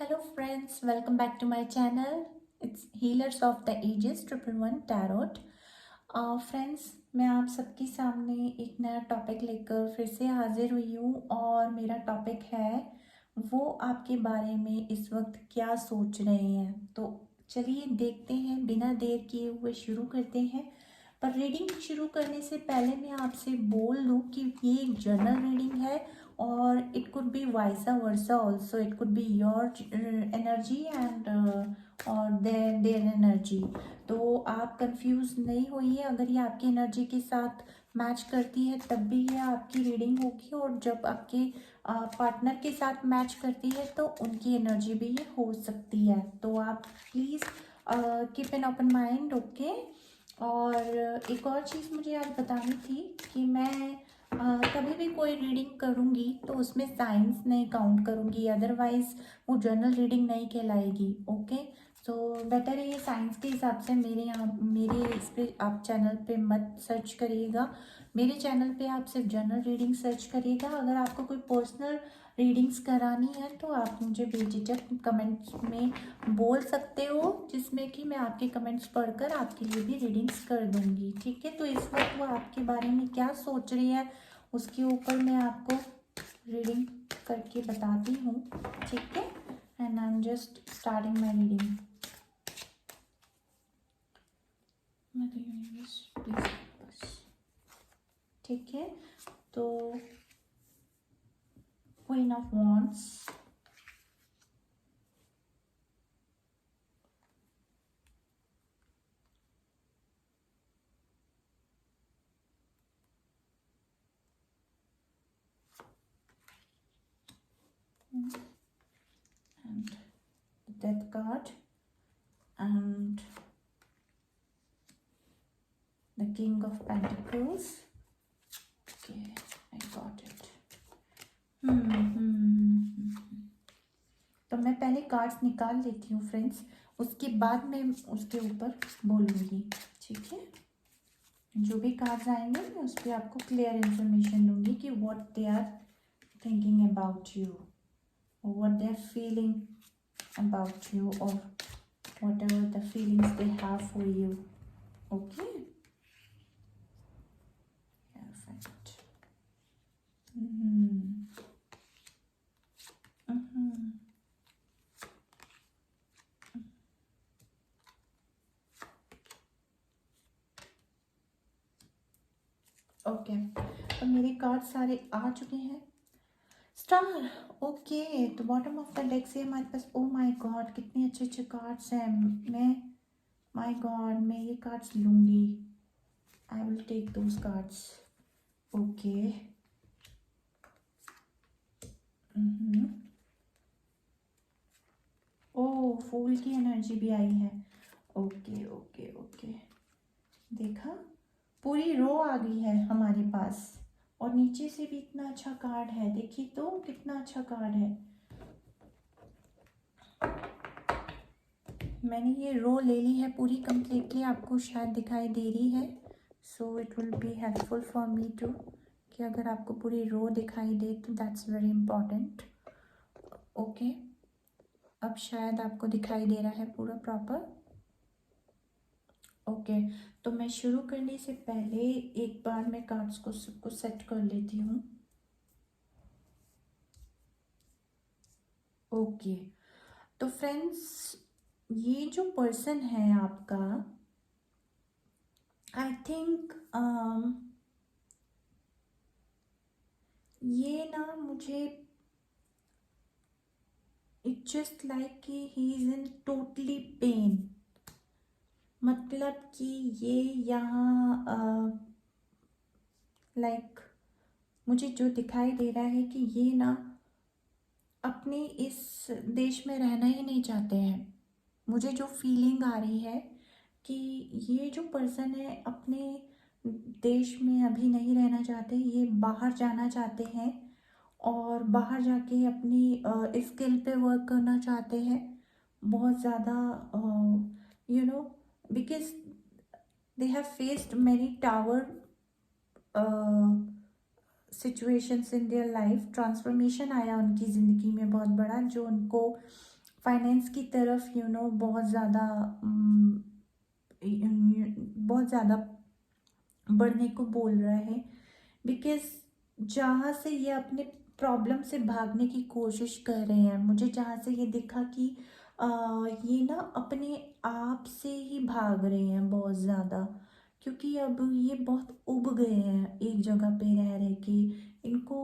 Hello friends, welcome back to my channel. It's Healers of the Ages 111 Tarot. Friends, मैं आप सबके सामने एक नया टॉपिक लेकर फिर से हाजिर हुई हूँ और मेरा टॉपिक है वो आपके बारे में इस वक्त क्या सोच रहे हैं। तो चलिए देखते हैं, बिना देर किए हुए शुरू करते हैं। पर रीडिंग शुरू करने से पहले मैं आपसे बोल दूँ कि ये एक जनरल रीडिंग है और it could B वाइसा versa also, it could be your energy and और देयर एनर्जी। तो आप कंफ्यूज नहीं होइए, अगर ये आपकी एनर्जी के साथ मैच करती है तब भी ये आपकी रीडिंग होगी, और जब आपके पार्टनर के साथ मैच करती है तो उनकी एनर्जी भी ये हो सकती है। तो आप please keep an open mind, okay. और एक और चीज़ मुझे आज बतानी थी कि मैं कभी भी कोई रीडिंग करूँगी तो उसमें साइंस नहीं काउंट करूँगी, अदरवाइज़ वो जनरल रीडिंग नहीं कहलाएगी, ओके। तो बेटर है ये साइंस के हिसाब से मेरे इस पे आप चैनल पे मत सर्च करिएगा। मेरे चैनल पे आप सिर्फ जनरल रीडिंग सर्च करिएगा। अगर आपको कोई पर्सनल रीडिंग्स करानी है तो आप मुझे बेझिझक कमेंट्स में बोल सकते हो, जिसमें कि मैं आपके कमेंट्स पढ़कर आपके लिए भी रीडिंग्स कर दूंगी, ठीक है। तो इस वक्त वो आपके बारे में क्या सोच रही है उसके ऊपर मैं आपको रीडिंग करके बताती हूँ, ठीक है। And I am just starting my reading. Mother universe please help us, ठीक है। तो queen of wands, and the death card, and the king of pentacles. Okay, I got it. तो मैं पहले कार्ड्स निकाल लेती हूँ फ्रेंड्स, उसके बाद मैं उसके ऊपर बोलूँगी, ठीक है। जो भी कार्ड्स आएंगे मैं उस पर आपको क्लियर इन्फॉर्मेशन दूंगी कि what they are thinking about you, what they're feeling about you, or whatever the feelings they have for you, okay. Perfect. Okay, तो मेरे कार्ड सारे आ चुके हैं। Star, okay. तो बॉटम ऑफ द डेक से हमारे पास, ओ माय गॉड कितने अच्छे अच्छे कार्ड्स हैं। मैं, माय गॉड, मैं ये कार्ड्स लूँगी। I will take those cards, okay. Oh, फूल की एनर्जी भी आई है, ओके ओके ओके। देखा, पूरी रो आ गई है हमारे पास, और नीचे से भी इतना अच्छा कार्ड है, देखिए तो कितना अच्छा कार्ड है। मैंने ये रो ले ली है पूरी कंप्लीटली, आपको शायद दिखाई दे रही है, so it will be helpful for me too, कि अगर आपको पूरी रो दिखाई दे तो दैट्स वेरी इम्पॉर्टेंट, ओके। अब शायद आपको दिखाई दे रहा है पूरा प्रॉपर, ओके। तो मैं शुरू करने से पहले एक बार मैं कार्ड्स को सबको सेट कर लेती हूँ, ओके। तो फ्रेंड्स, ये जो पर्सन है आपका, आई थिंक ये ना, मुझे इट जस्ट लाइक कि he is in totally pain, मतलब कि ये यहाँ लाइक मुझे जो दिखाई दे रहा है कि ये ना अपने इस देश में रहना ही नहीं चाहते हैं। मुझे जो फीलिंग आ रही है कि ये जो पर्सन है अपने देश में अभी नहीं रहना चाहते, ये बाहर जाना चाहते हैं और बाहर जाके अपनी स्किल पे वर्क करना चाहते हैं बहुत ज़्यादा, you know, because they have faced many tower situations in their life. Transformation आया उनकी ज़िंदगी में बहुत बड़ा, जो उनको फाइनेंस की तरफ बहुत ज़्यादा बढ़ने को बोल रहा है। बिकॉज जहाँ से ये अपने प्रॉब्लम से भागने की कोशिश कर रहे हैं, मुझे जहाँ से ये दिखा कि आ, ये ना अपने आप से ही भाग रहे हैं बहुत ज़्यादा, क्योंकि अब ये बहुत उब गए हैं एक जगह पे रह रहे कि इनको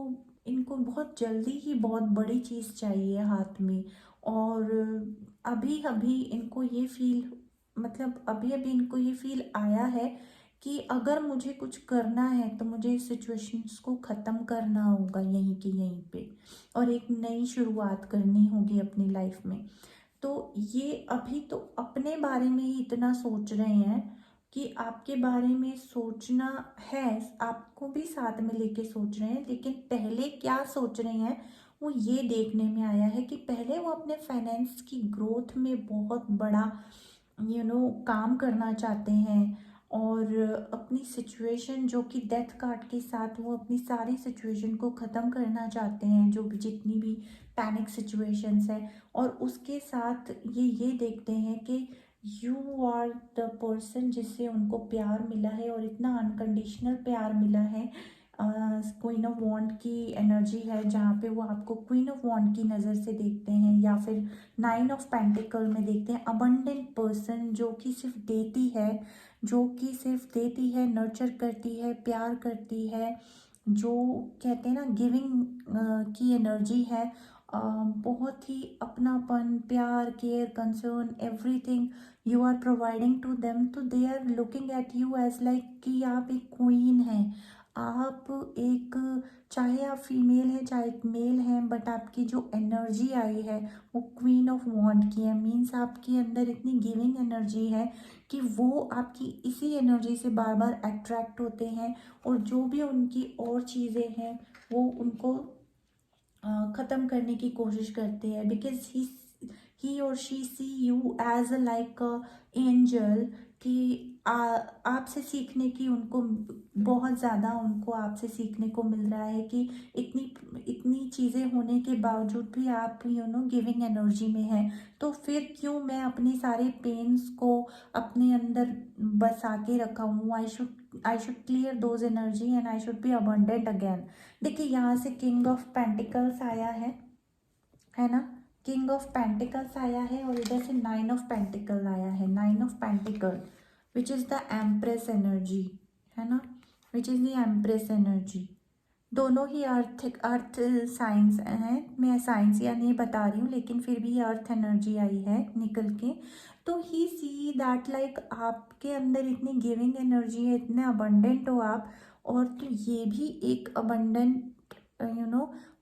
इनको बहुत जल्दी ही बहुत बड़ी चीज़ चाहिए हाथ में। और अभी अभी इनको ये फील मतलब अभी अभी इनको ये फील आया है कि अगर मुझे कुछ करना है तो मुझे इस सिचुएशंस को ख़त्म करना होगा यहीं के यहीं पे, और एक नई शुरुआत करनी होगी अपनी लाइफ में। तो ये अभी तो अपने बारे में ही इतना सोच रहे हैं कि आपके बारे में सोचना है, आपको भी साथ में लेके सोच रहे हैं, लेकिन पहले क्या सोच रहे हैं वो ये देखने में आया है कि पहले वो अपने फाइनेंस की ग्रोथ में बहुत बड़ा काम करना चाहते हैं। और अपनी सिचुएशन जो कि डेथ कार्ड के साथ वो अपनी सारी सिचुएशन को ख़त्म करना चाहते हैं, जो भी जितनी भी पैनिक सिचुएशंस है। और उसके साथ ये देखते हैं कि यू आर द पर्सन जिससे उनको प्यार मिला है, और इतना अनकंडीशनल प्यार मिला है। क्वीन ऑफ वॉन्ड की एनर्जी है जहाँ पे वो आपको क्वीन ऑफ वॉन्ड की नज़र से देखते हैं, या फिर नाइन ऑफ पेंटिकल में देखते हैं। अबंडेंट पर्सन जो कि सिर्फ देती है, जो कि सिर्फ देती है, नर्चर करती है, प्यार करती है, जो कहते हैं ना गिविंग की एनर्जी है। बहुत ही अपनापन, प्यार, care, concern, everything you are providing to them. तो they are looking at you as like कि आप एक क्वीन हैं। आप एक, चाहे आप फीमेल हैं चाहे एक मेल हैं, बट आपकी जो एनर्जी आई है वो क्वीन ऑफ वॉन्ड की है। मीन्स आपके अंदर इतनी गिविंग एनर्जी है कि वो आपकी इसी एनर्जी से बार बार अट्रैक्ट होते हैं, और जो भी उनकी और चीज़ें हैं वो उनको ख़त्म करने की कोशिश करते हैं। बिकॉज ही और she see you as a like angel, कि आपसे सीखने की उनको बहुत ज़्यादा उनको आपसे सीखने को मिल रहा है कि इतनी इतनी चीज़ें होने के बावजूद भी आप गिविंग एनर्जी में हैं। तो फिर क्यों मैं अपने सारे पेन्स को अपने अंदर बसा के रखा हूँ। I should clear those energy and I should be abundant again. देखिए यहाँ से किंग ऑफ पेंटिकल्स आया है ना, किंग ऑफ पेंटिकल्स आया है, और इधर से नाइन ऑफ पेंटिकल आया है। Nine of pentacle which is the empress energy, है ना, which is the empress energy. दोनों ही अर्थ साइंस हैं, मैं साइंस या नहीं बता रही हूँ, लेकिन फिर भी अर्थ एनर्जी आई है निकल के। तो ही सी दैट लाइक आपके अंदर इतनी गिविंग एनर्जी है, इतने अबंडेंट हो आप, और तो ये भी एक अबंडेंट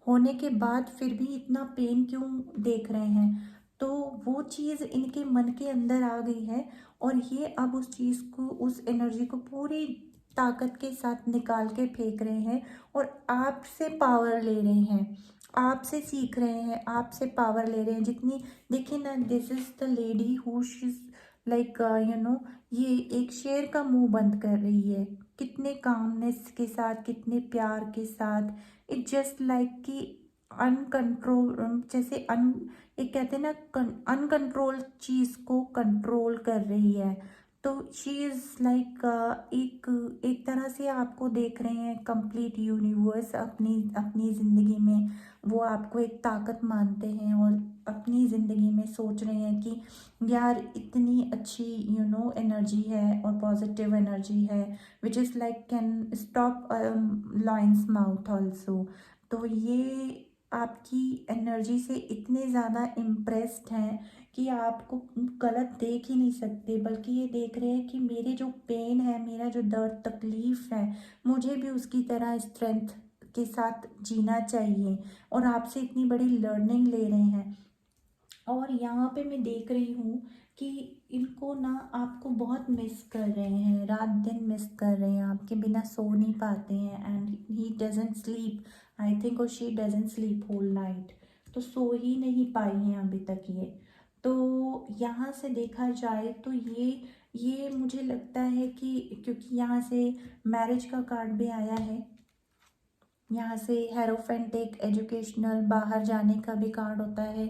होने के बाद फिर भी इतना पेन क्यों देख रहे हैं। तो वो चीज़ इनके मन के अंदर आ गई है, और ये अब उस चीज़ को, उस एनर्जी को पूरी ताकत के साथ निकाल के फेंक रहे हैं, और आपसे पावर ले रहे हैं, आपसे सीख रहे हैं, आपसे पावर ले रहे हैं। जितनी, देखिए ना, this is the lady who is like ये एक शेर का मुंह बंद कर रही है, कितने कामनेस के साथ, कितने प्यार के साथ। इट जस्ट लाइक कि अनकंट्रोल, जैसे एक कहते हैं ना, अनकंट्रोल चीज़ को कंट्रोल कर रही है। तो शी इज़ लाइक एक एक तरह से आपको देख रहे हैं कंप्लीट यूनिवर्स अपनी अपनी ज़िंदगी में। वो आपको एक ताकत मानते हैं, और अपनी ज़िंदगी में सोच रहे हैं कि यार इतनी अच्छी एनर्जी है और पॉजिटिव एनर्जी है, which is like can stop lions mouth also. तो ये आपकी एनर्जी से इतने ज़्यादा इम्प्रेस्ड हैं कि आपको गलत देख ही नहीं सकते, बल्कि ये देख रहे हैं कि मेरे जो पेन है, मेरा जो दर्द तकलीफ़ है, मुझे भी उसकी तरह स्ट्रेंथ के साथ जीना चाहिए, और आपसे इतनी बड़ी लर्निंग ले रहे हैं। और यहाँ पे मैं देख रही हूँ कि इनको ना आपको बहुत मिस कर रहे हैं, रात दिन मिस कर रहे हैं, आपके बिना सो नहीं पाते हैं। And he doesn't sleep, I think, और she doesn't sleep whole night. तो सो ही नहीं पाई हैं अभी तक ये। तो यहाँ से देखा जाए तो ये मुझे लगता है कि, क्योंकि यहाँ से मैरिज का कार्ड भी आया है, यहाँ से हेरोफेंट एक एजुकेशनल बाहर जाने का भी कार्ड होता है,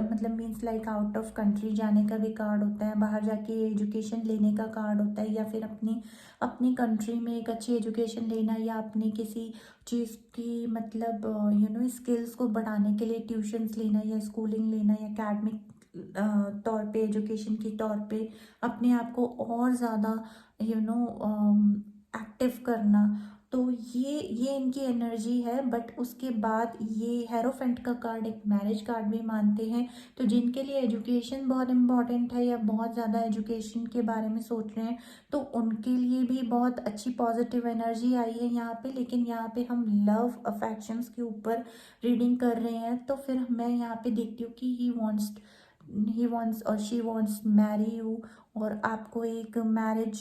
मतलब means like out of country जाने का भी कार्ड होता है, बाहर जाके एजुकेशन लेने का कार्ड होता है, या फिर अपनी अपनी कंट्री में एक अच्छी एजुकेशन लेना, या अपनी किसी चीज़ की मतलब स्किल्स को बढ़ाने के लिए ट्यूशन्स लेना या स्कूलिंग लेना या एकेडमिक तौर पे एजुकेशन के तौर पे अपने आप को और ज़्यादा एक्टिव करना। तो ये इनकी एनर्जी है। बट उसके बाद ये हेरोफेंट का कार्ड एक मैरिज कार्ड भी मानते हैं। तो जिनके लिए एजुकेशन बहुत इम्पॉर्टेंट है या बहुत ज़्यादा एजुकेशन के बारे में सोच रहे हैं, तो उनके लिए भी बहुत अच्छी पॉजिटिव एनर्जी आई है यहाँ पे। लेकिन यहाँ पे हम लव अफेक्शंस के ऊपर रीडिंग कर रहे हैं, तो फिर मैं यहाँ पे देखती हूँ कि ही वॉन्ट्स और शी वॉन्ट्स मैरी यू, और आपको एक मैरिज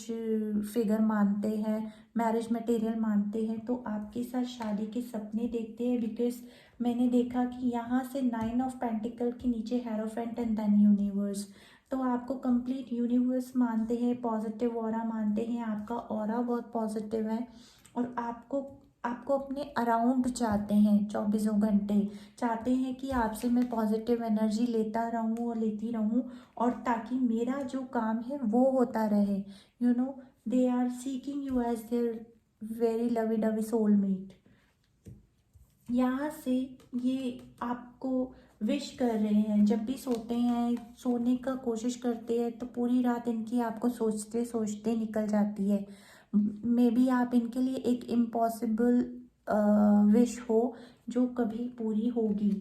फिगर मानते हैं, मैरिज मटेरियल मानते हैं, तो आपके साथ शादी के सपने देखते हैं। बिकॉज मैंने देखा कि यहाँ से 9 ऑफ पेंटिकल के नीचे हेरोफेंट एंड देन यूनिवर्स, तो आपको कंप्लीट यूनिवर्स मानते हैं, पॉजिटिव ऑरा मानते हैं, आपका ऑरा बहुत पॉजिटिव है, और आपको आपको अपने अराउंड चाहते हैं, 24 घंटे चाहते हैं कि आपसे मैं पॉजिटिव एनर्जी लेता रहूं और लेती रहूं, और ताकि मेरा जो काम है वो होता रहे। They are seeking you as their very lovey dovey soulmate. यहाँ से ये आपको विश कर रहे हैं, जब भी सोते हैं, सोने का कोशिश करते हैं, तो पूरी रात इनकी आपको सोचते सोचते निकल जाती है। मे बी आप इनके लिए एक इम्पॉसिबल विश हो जो कभी पूरी होगी।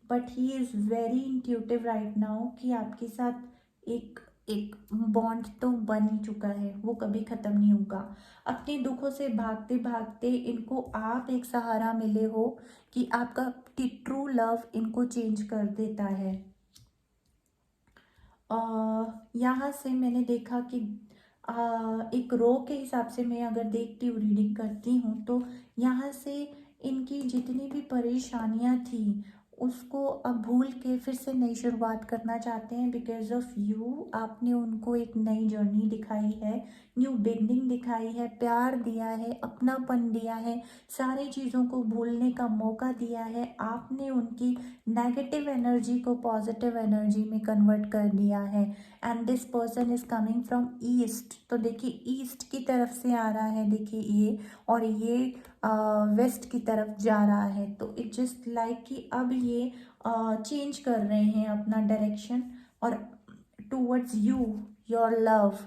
But he is very intuitive right now कि आपके साथ एक एक बॉन्ड तो बन ही चुका है, वो कभी ख़त्म नहीं होगा। अपने दुखों से भागते भागते इनको आप एक सहारा मिले हो कि आपका ट्रू लव इनको चेंज कर देता है। यहाँ से मैंने देखा कि एक रो के हिसाब से मैं अगर देखती हूँ, रीडिंग करती हूँ, तो यहाँ से इनकी जितनी भी परेशानियाँ थी उसको अब भूल के फिर से नई शुरुआत करना चाहते हैं। बिकॉज ऑफ यू आपने उनको एक नई जर्नी दिखाई है, न्यू बिगनिंग दिखाई है, प्यार दिया है, अपनापन दिया है, सारी चीज़ों को भूलने का मौका दिया है। आपने उनकी नेगेटिव एनर्जी को पॉजिटिव एनर्जी में कन्वर्ट कर दिया है। And this person is coming from east. तो देखिए ईस्ट की तरफ से आ रहा है, देखिए ये, और ये वेस्ट की तरफ जा रहा है। तो इट जस्ट लाइक कि अब ये चेंज कर रहे हैं अपना डायरेक्शन, और टूवर्ड्स यू, योर लव।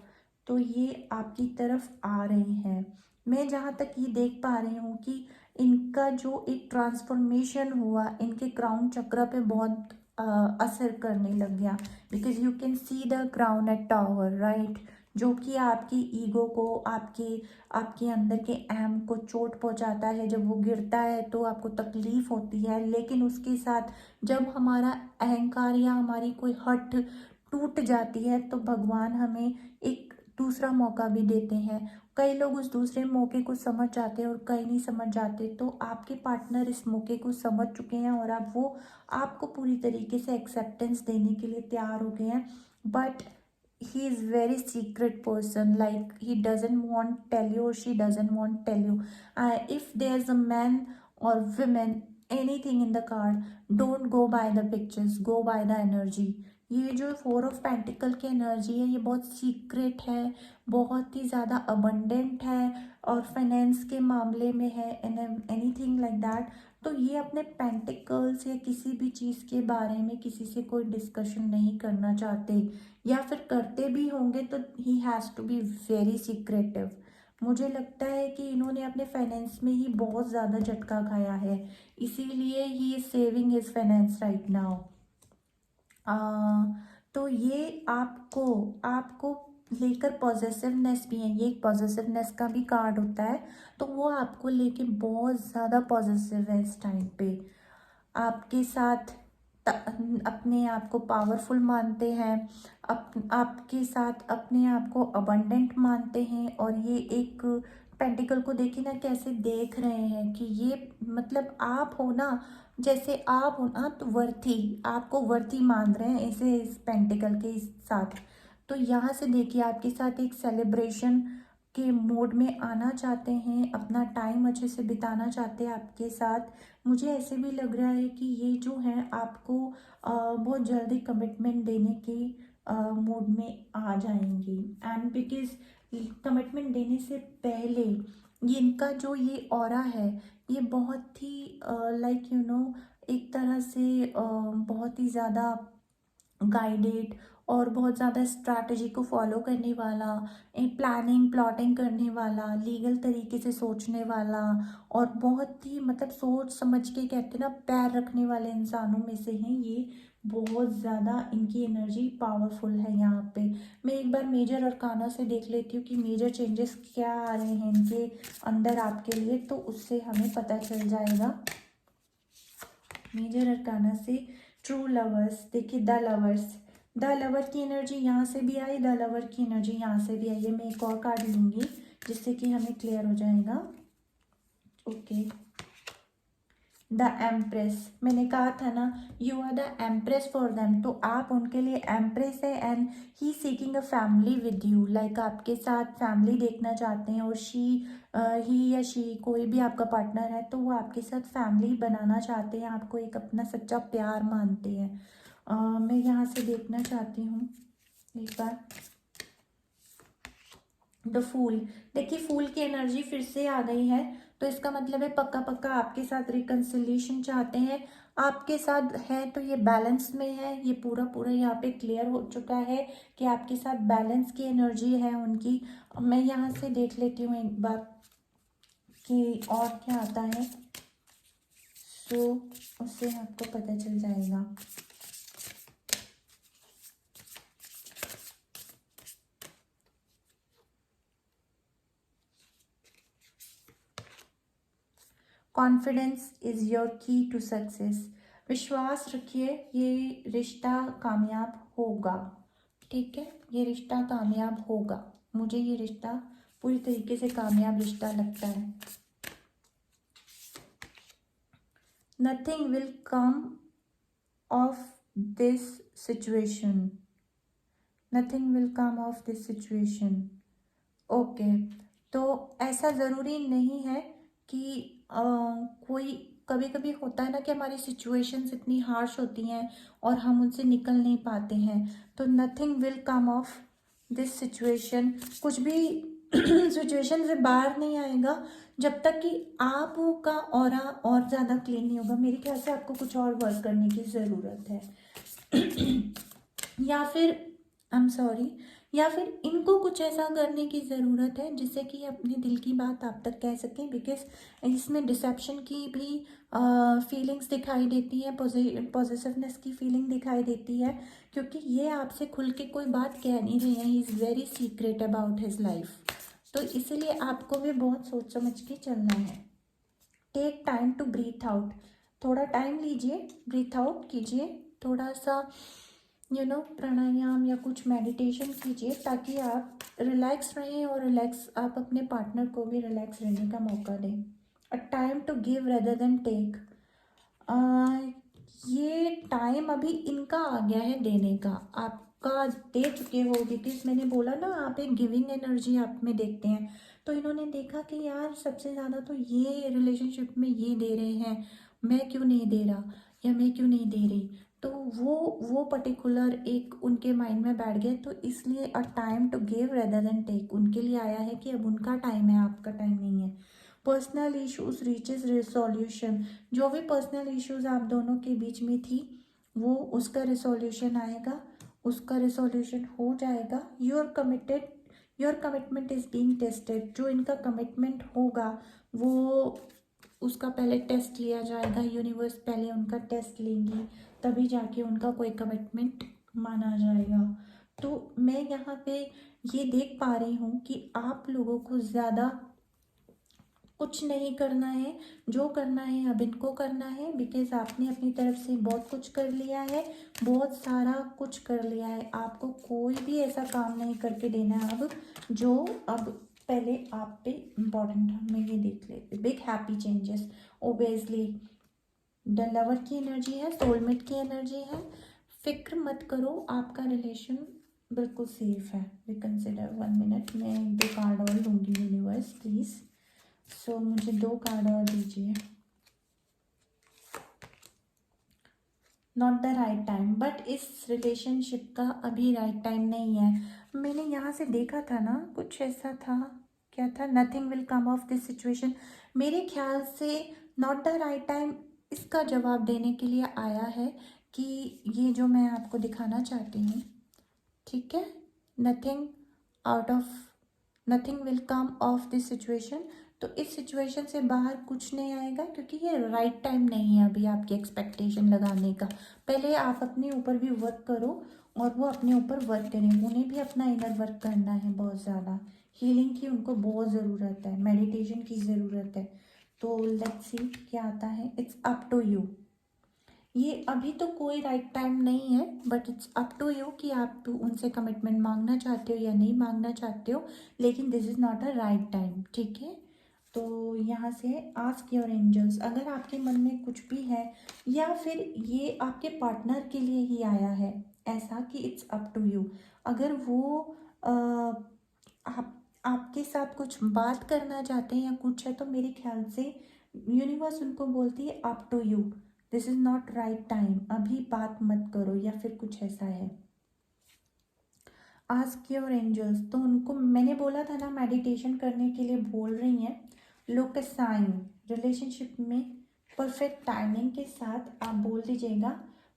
तो ये आपकी तरफ आ रहे हैं। मैं जहाँ तक ये देख पा रही हूँ कि इनका जो एक ट्रांसफॉर्मेशन हुआ इनके क्राउन चक्र पे बहुत असर करने लग गया। Because you can see the crown at tower, right, जो कि आपकी ईगो को, आपके अंदर के एम को चोट पहुंचाता है। जब वो गिरता है तो आपको तकलीफ होती है, लेकिन उसके साथ जब हमारा अहंकार या हमारी कोई हट टूट जाती है तो भगवान हमें एक दूसरा मौका भी देते हैं। कई लोग उस दूसरे मौके को समझ जाते हैं और कई नहीं समझ जाते। तो आपके पार्टनर इस मौके को समझ चुके हैं और अब वो आपको पूरी तरीके से एक्सेप्टेंस देने के लिए तैयार हो गए हैं। But he is very secret person, like he doesn't want tell you or she doesn't want tell you. If there's a man or women, anything in the card, don't go by the pictures, go by the energy. ये जो 4 of pentacle की energy है ये बहुत secret है, बहुत ही ज़्यादा abundant है, और फाइनेंस के मामले में है, एनीथिंग लाइक दैट। तो ये अपने पेंटिकल्स या किसी भी चीज़ के बारे में किसी से कोई डिस्कशन नहीं करना चाहते, या फिर करते भी होंगे तो he has to be very secretive. मुझे लगता है कि इन्होंने अपने फाइनेंस में ही बहुत ज़्यादा झटका खाया है, इसीलिए he is saving his finance right now. तो ये आपको आपको लेकर पॉजेसिवनेस भी है, ये एक पॉजेसिवनेस का भी कार्ड होता है। तो वो आपको लेके बहुत ज़्यादा पॉजेसिव है इस टाइम पे, आपके साथ अपने आप को पावरफुल मानते हैं, आपके साथ अपने आप को अबंडेंट मानते हैं। और ये एक पेंटिकल को देखिए ना कैसे देख रहे हैं कि ये मतलब आप हो ना, जैसे आप हो ना, तो वर्थी, आपको वर्थी मान रहे हैं ऐसे इस पेंटिकल के साथ। तो यहाँ से देखिए आपके साथ एक सेलिब्रेशन के मोड में आना चाहते हैं, अपना टाइम अच्छे से बिताना चाहते हैं आपके साथ। मुझे ऐसे भी लग रहा है कि ये जो है आपको बहुत जल्दी कमिटमेंट देने के मोड में आ जाएंगी। एंड बिकॉज कमिटमेंट देने से पहले ये इनका जो ये ऑरा है, ये बहुत ही लाइक यू नो एक तरह से बहुत ही ज़्यादा गाइडेड और बहुत ज़्यादा स्ट्रैटेजी को फॉलो करने वाला, एक प्लानिंग प्लॉटिंग करने वाला, लीगल तरीके से सोचने वाला और बहुत ही मतलब सोच समझ के कहते हैं ना पैर रखने वाले इंसानों में से हैं ये। बहुत ज़्यादा इनकी एनर्जी पावरफुल है यहाँ पे। मैं एक बार मेजर अरकाना से देख लेती हूँ कि मेजर चेंजेस क्या आ रहे हैं इनके अंदर आपके लिए, तो उससे हमें पता चल जाएगा। मेजर अरकाना से ट्रू लवर्स, देखिए द लवर की एनर्जी यहाँ से भी आई, द लवर की एनर्जी यहाँ से भी आई है। मैं एक और कार्ड लूँगी जिससे कि हमें क्लियर हो जाएगा। ओके, द एम्प्रेस, मैंने कहा था ना you are the empress for them, तो आप उनके लिए एम्प्रेस है। And he seeking a family with you, like आपके साथ फैमिली देखना चाहते हैं। और ही या शी कोई भी आपका पार्टनर है तो वो आपके साथ फैमिली बनाना चाहते हैं, आपको एक अपना सच्चा प्यार मानते हैं। मैं यहाँ से देखना चाहती हूँ एक बार द फूल। देखिए फूल की एनर्जी फिर से आ गई है, तो इसका मतलब है पक्का पक्का आपके साथ रिकन्सिलिएशन चाहते हैं। आपके साथ है तो ये बैलेंस में है, ये पूरा पूरा यहाँ पे क्लियर हो चुका है कि आपके साथ बैलेंस की एनर्जी है उनकी। मैं यहाँ से देख लेती हूँ एक बार कि और क्या आता है, सो उससे आपको पता चल जाएगा। कॉन्फिडेंस इज योर की टू सक्सेस, विश्वास रखिए ये रिश्ता कामयाब होगा। ठीक है, ये रिश्ता कामयाब होगा, मुझे ये रिश्ता पूरी तरीके से कामयाब रिश्ता लगता है। Nothing will come of this situation, nothing will come of this situation. Okay, तो ऐसा ज़रूरी नहीं है कि कोई, कभी कभी होता है ना कि हमारी सिचुएशंस इतनी हार्श होती हैं और हम उनसे निकल नहीं पाते हैं, तो nothing will come of this situation, कुछ भी सिचुएशन से बाहर नहीं आएगा जब तक कि आपका ऑरा और ज़्यादा क्लीन नहीं होगा। मेरे ख्याल से आपको कुछ और वर्क करने की ज़रूरत है या फिर आई एम सॉरी, या फिर इनको कुछ ऐसा करने की ज़रूरत है जिससे कि अपने दिल की बात आप तक कह सकें। बिकॉज इसमें डिसेप्शन की भी फीलिंग्स दिखाई देती हैं, पॉजिटिवनेस की फीलिंग दिखाई देती है, क्योंकि ये आपसे खुल के कोई बात कह नहीं रहे हैं। He is very secret about his life, तो इसीलिए आपको भी बहुत सोच समझ के चलना है। Take time to breathe out, थोड़ा टाइम लीजिए, ब्रीथ आउट कीजिए, थोड़ा सा प्राणायाम या कुछ मेडिटेशन कीजिए ताकि आप रिलैक्स रहें और रिलैक्स आप अपने पार्टनर को भी रिलैक्स रहने का मौका दें। A time to give rather than take, ये टाइम अभी इनका आ गया है देने का, आपका दे चुके हो। बिकॉज मैंने बोला ना आप एक गिविंग एनर्जी आप में देखते हैं, तो इन्होंने देखा कि यार सबसे ज़्यादा तो ये रिलेशनशिप में ये दे रहे हैं, मैं क्यों नहीं दे रहा या मैं क्यों नहीं दे रही, तो वो पर्टिकुलर एक उनके माइंड में बैठ गया। तो इसलिए a time to give rather than take उनके लिए आया है कि अब उनका टाइम है, आपका टाइम नहीं है। पर्सनल इश्यूज रीचेज रिसोल्यूशन, जो भी पर्सनल इश्यूज आप दोनों के बीच में थी वो उसका रिसोल्यूशन आएगा, उसका रिसोल्यूशन हो जाएगा। Your commitment is being tested, जो इनका कमिटमेंट होगा वो उसका पहले टेस्ट लिया जाएगा। यूनिवर्स पहले उनका टेस्ट लेंगी, तभी जाके उनका कोई कमिटमेंट माना जाएगा। तो मैं यहाँ पे ये देख पा रही हूँ कि आप लोगों को ज़्यादा कुछ नहीं करना है, जो करना है अब इनको करना है। बिकॉज आपने अपनी तरफ से बहुत कुछ कर लिया है, बहुत सारा कुछ कर लिया है, आपको कोई भी ऐसा काम नहीं करके देना है अब जो अब पहले आप पे इम्पॉर्टेंट है। हमें ये देख लेते, big happy changes obviously. The lover की एनर्जी है, सोलमेट की एनर्जी है। फिक्र मत करो, आपका रिलेशन बिल्कुल सेफ है। रिकंसिडर 1 मिनट, मैं 2 कार्ड और लूँगी यूनिवर्स प्लीज़। सो मुझे 2 कार्ड और दीजिए। Not the right time, but इस रिलेशनशिप का अभी राइट टाइम नहीं है। मैंने यहाँ से देखा था ना, कुछ ऐसा था, क्या था, nothing will come of this situation. मेरे ख्याल से नॉट द राइट टाइम इसका जवाब देने के लिए आया है कि ये जो मैं आपको दिखाना चाहती हूँ, ठीक है, nothing out of, nothing will come of this situation. तो इस सिचुएशन से बाहर कुछ नहीं आएगा, क्योंकि ये राइट टाइम नहीं है अभी आपकी एक्सपेक्टेशन लगाने का। पहले आप अपने ऊपर भी वर्क करो और वो अपने ऊपर वर्क करें। उन्हें भी अपना इनर वर्क करना है, बहुत ज़्यादा हीलिंग की उनको बहुत ज़रूरत है, मेडिटेशन की ज़रूरत है। तो लेट्स सी क्या आता है। It's up to you. ये अभी तो कोई राइट टाइम नहीं है, but it's up to you कि आप उनसे कमिटमेंट मांगना चाहते हो या नहीं मांगना चाहते हो, लेकिन this is not a right time, ठीक है। तो यहाँ से आस्क योर एंजल्स, अगर आपके मन में कुछ भी है या फिर ये आपके पार्टनर के लिए ही आया है ऐसा कि इट्स अप टू यू, अगर वो आप आपके साथ कुछ बात करना चाहते हैं या कुछ है, तो मेरे ख्याल से यूनिवर्स उनको बोलती है up to you, this is not right time, अभी बात मत करो, या फिर कुछ ऐसा है। आस्क योर एंजल्स, तो उनको मैंने बोला था ना मेडिटेशन करने के लिए बोल रही हैं। लुक अ साइन, रिलेशनशिप में परफेक्ट टाइमिंग के साथ आप बोल दीजिएगा।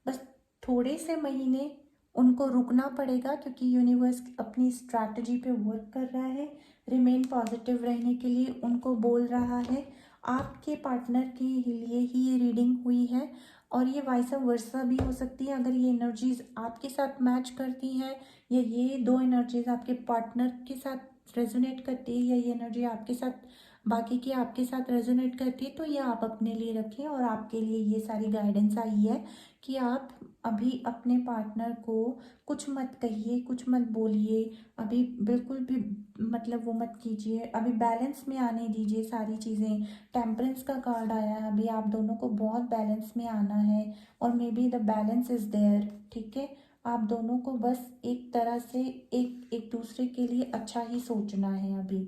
बस थोड़े से महीने उनको रुकना पड़ेगा, क्योंकि यूनिवर्स अपनी स्ट्रैटेजी पे वर्क कर रहा है। रिमेन पॉजिटिव रहने के लिए उनको बोल रहा है। आपके पार्टनर के लिए ही ये रीडिंग हुई है, और ये वाइस वर्सा भी हो सकती है। अगर ये एनर्जीज आपके साथ मैच करती हैं, या ये दो एनर्जीज आपके पार्टनर के साथ रेजोनेट करती है, या ये एनर्जी आपके साथ, बाकी की आपके साथ रेजोनेट करती है, तो ये आप अपने लिए रखें। और आपके लिए ये सारी गाइडेंस आई है कि आप अभी अपने पार्टनर को कुछ मत कहिए, कुछ मत बोलिए, अभी बिल्कुल भी मतलब वो मत कीजिए, अभी बैलेंस में आने दीजिए सारी चीज़ें। टेम्परेंस का कार्ड आया है, अभी आप दोनों को बहुत बैलेंस में आना है, और maybe the balance is there, ठीक है। आप दोनों को बस एक तरह से एक एक दूसरे के लिए अच्छा ही सोचना है अभी।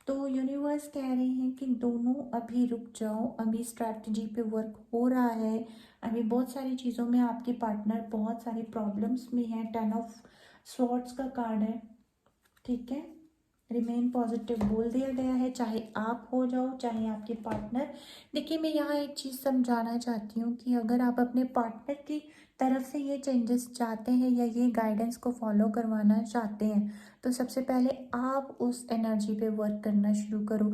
तो यूनिवर्स कह रहे हैं कि दोनों अभी रुक जाओ, अभी स्ट्रैटेजी पे वर्क हो रहा है। अभी बहुत सारी चीज़ों में आपके पार्टनर बहुत सारी प्रॉब्लम्स में है। 10 ऑफ स्वॉर्ड्स का कार्ड है, ठीक है। रिमेन पॉजिटिव बोल दिया गया है, चाहे आप हो जाओ चाहे आपके पार्टनर। देखिए, मैं यहाँ एक चीज़ समझाना चाहती हूँ कि अगर आप अपने पार्टनर की तरफ से ये चेंजेस चाहते हैं या ये गाइडेंस को फॉलो करवाना चाहते हैं, तो सबसे पहले आप उस एनर्जी पे वर्क करना शुरू करो।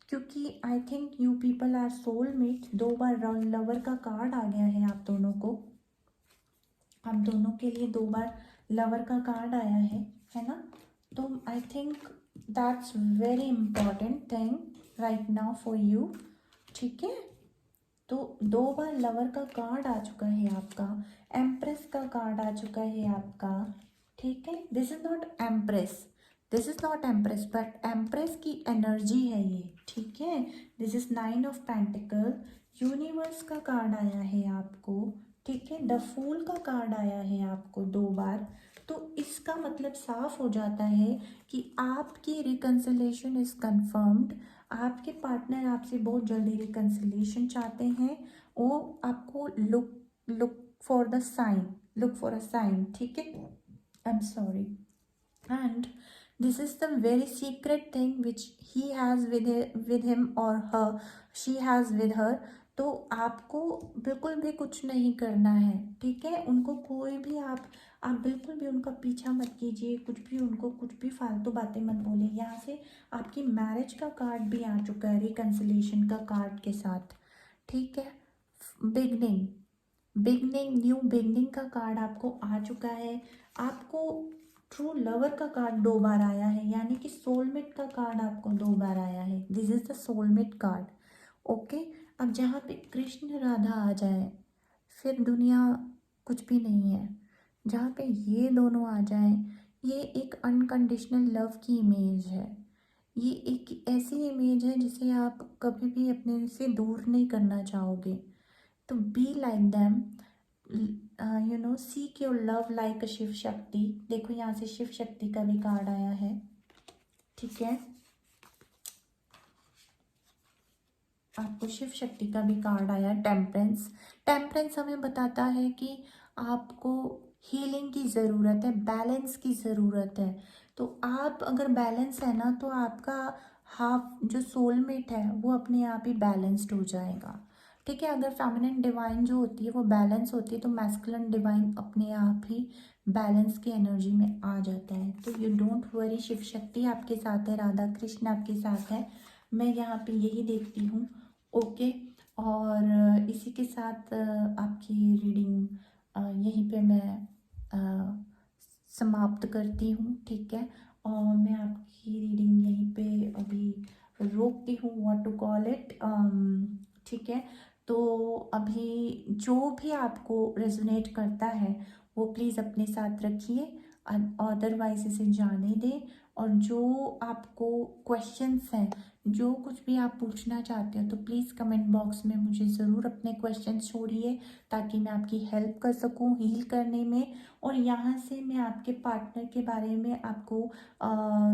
क्योंकि I think you people are soulmate. 2 बार लवर का कार्ड आ गया है आप दोनों को, आप दोनों के लिए 2 बार लवर का कार्ड आया है ना। तो I think that's very important thing right now for you, ठीक है। तो 2 बार लवर का कार्ड आ चुका है आपका, एम्प्रेस का कार्ड आ चुका है आपका, ठीक है। This is not empress, this is not empress, but empress की एनर्जी है ये, ठीक है। This is 9 of pentacle, universe का कार्ड आया है आपको, ठीक है। द फूल का कार्ड आया है आपको 2 बार। तो इसका मतलब साफ हो जाता है कि आपकी रिकन्सिलेशन इज कंफर्म्ड। आपके पार्टनर आपसे बहुत जल्दी रिकन्सिलेशन चाहते हैं। वो आपको look for the sign, look for a sign, ठीक है। I am sorry, and this is the very secret thing which he has with him or her, she has with her। तो आपको बिल्कुल भी कुछ नहीं करना है, ठीक है। उनको कोई भी आप बिल्कुल भी उनका पीछा मत कीजिए, कुछ भी उनको कुछ भी फालतू बातें मत बोलिए। यहाँ से आपकी मैरिज का कार्ड भी आ चुका है, रिकन्सिलेशन का कार्ड के साथ, ठीक है। बिगनिंग, बिगनिंग, न्यू बिगनिंग का कार्ड आपको आ चुका है। आपको ट्रू लवर का कार्ड 2 बार आया है, यानी कि सोलमेट का कार्ड आपको 2 बार आया है। This is the soulmate card, okay. अब जहाँ पे कृष्ण राधा आ जाए, फिर दुनिया कुछ भी नहीं है। जहाँ पे ये दोनों आ जाएं, ये एक अनकंडीशनल लव की इमेज है। ये एक ऐसी इमेज है जिसे आप कभी भी अपने से दूर नहीं करना चाहोगे। तो be like them, seek your love like a Shiv Shakti. देखो यहाँ से शिव शक्ति का भी कार्ड आया है, ठीक है। आपको शिव शक्ति का भी कार्ड आया, टेम्परेंस। टेम्परेंस हमें बताता है कि आपको हीलिंग की ज़रूरत है, बैलेंस की ज़रूरत है। तो आप अगर बैलेंस है ना, तो आपका हाफ जो सोलमेट है वो अपने आप ही बैलेंस्ड हो जाएगा, ठीक है। अगर फेमिनिन डिवाइन जो होती है वो बैलेंस होती है, तो मैस्कुलिन डिवाइन अपने आप ही बैलेंस की एनर्जी में आ जाता है। तो you don't worry, Shiv Shakti आपके साथ है, राधा कृष्ण आपके साथ है, मैं यहाँ पे यही देखती हूँ, ओके। और इसी के साथ आपकी रीडिंग यहीं पे मैं समाप्त करती हूँ, ठीक है। और मैं आपकी रीडिंग यहीं पे अभी रोकती हूँ, व्हाट टू कॉल इट, ठीक है। तो अभी जो भी आपको रेजोनेट करता है वो प्लीज़ अपने साथ रखिए, अदरवाइज इसे जाने दें। और जो आपको क्वेश्चंस हैं, जो कुछ भी आप पूछना चाहते हो, तो प्लीज़ कमेंट बॉक्स में मुझे ज़रूर अपने क्वेश्चंस छोड़िए, ताकि मैं आपकी हेल्प कर सकूं हील करने में। और यहाँ से मैं आपके पार्टनर के बारे में आपको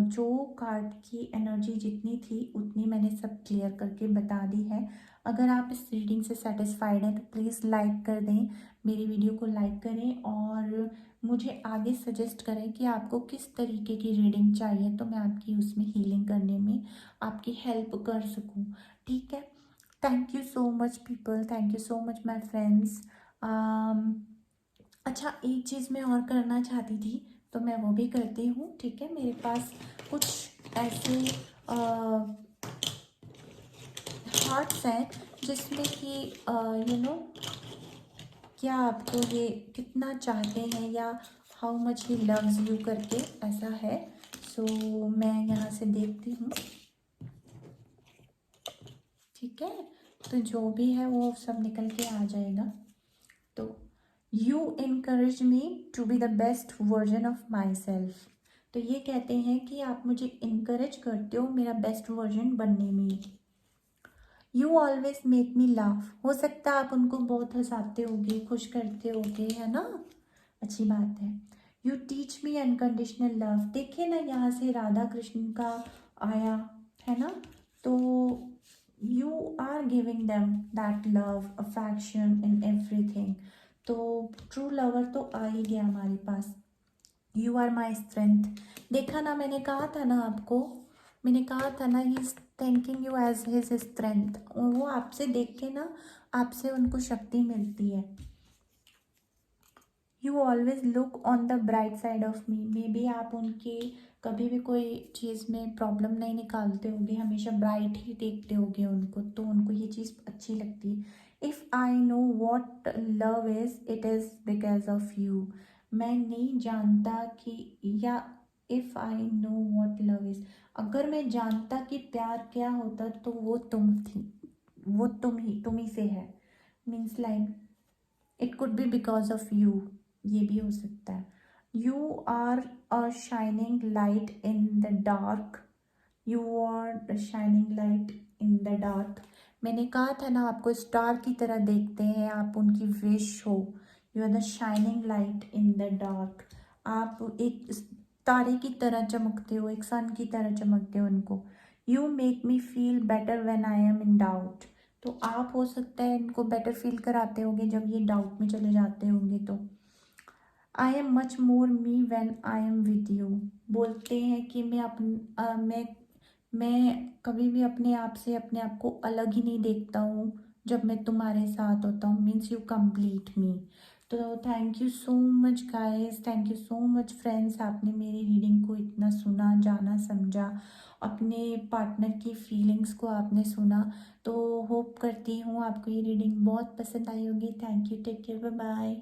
जो कार्ड की एनर्जी जितनी थी उतनी मैंने सब क्लियर करके बता दी है। अगर आप इस रीडिंग से सेटिस्फाइड हैं तो प्लीज़ लाइक कर दें, मेरी वीडियो को लाइक करें और मुझे आगे सजेस्ट करें कि आपको किस तरीके की रीडिंग चाहिए, तो मैं आपकी उसमें हीलिंग करने में आपकी हेल्प कर सकूं, ठीक है। Thank you so much people, thank you so much my friends. अच्छा, एक चीज़ मैं और करना चाहती थी, तो मैं वो भी करती हूँ, ठीक है। मेरे पास कुछ ऐसे हार्ट्स हैं जिसमें कि क्या आपको ये कितना चाहते हैं या how much he loves you करके ऐसा है। सो मैं यहाँ से देखती हूँ, ठीक है। तो जो भी है वो सब निकल के आ जाएगा। तो you encourage me to be the best version of myself. तो ये कहते हैं कि आप मुझे इनकरेज करते हो मेरा बेस्ट वर्जन बनने में। You always make me laugh. हो सकता है आप उनको बहुत हंसाते होगे, खुश करते होगे, है ना, अच्छी बात है। You teach me unconditional love. देखिए ना, यहाँ से राधा कृष्ण का आया है ना, तो you are giving them that love affection in everything. तो ट्रू लवर तो आ ही गया हमारे पास। You are my strength. देखा ना, मैंने कहा था ना आपको, मैंने कहा था ना, he is thanking you as his strength. वो आपसे देख के ना, आपसे उनको शक्ति मिलती है। You always look on the bright side of me. May be आप उनके कभी भी कोई चीज़ में प्रॉब्लम नहीं निकालते होगे, हमेशा ब्राइट ही देखते होगे उनको, तो उनको ये चीज़ अच्छी लगती है। If I know what love is, it is because of you. मैं नहीं जानता कि, या if I know what love is, अगर मैं जानता कि प्यार क्या होता तो वो तुम थी, वो तुम ही से है। Means like it could be because of you, ये भी हो सकता है। You are a shining light in the dark. You are shining light in the dark. मैंने कहा था ना, आपको स्टार की तरह देखते हैं, आप उनकी विश हो। You are the shining light in the dark. आप एक तारे की तरह चमकते हो, एक सन की तरह चमकते हो उनको। You make me feel better when I am in doubt. तो आप हो सकता है इनको बेटर फील कराते होंगे जब ये डाउट में चले जाते होंगे। तो I am much more me when I am with you. बोलते हैं कि मैं कभी भी अपने आप से अपने आप को अलग ही नहीं देखता हूँ जब मैं तुम्हारे साथ होता हूँ। मीन्स यू कंप्लीट मी। तो thank you so much guys, thank you so much friends, आपने मेरी रीडिंग को इतना सुना, जाना, समझा, अपने पार्टनर की फीलिंग्स को आपने सुना। तो होप करती हूँ आपको ये रीडिंग बहुत पसंद आई होगी। Thank you, take care, bye bye.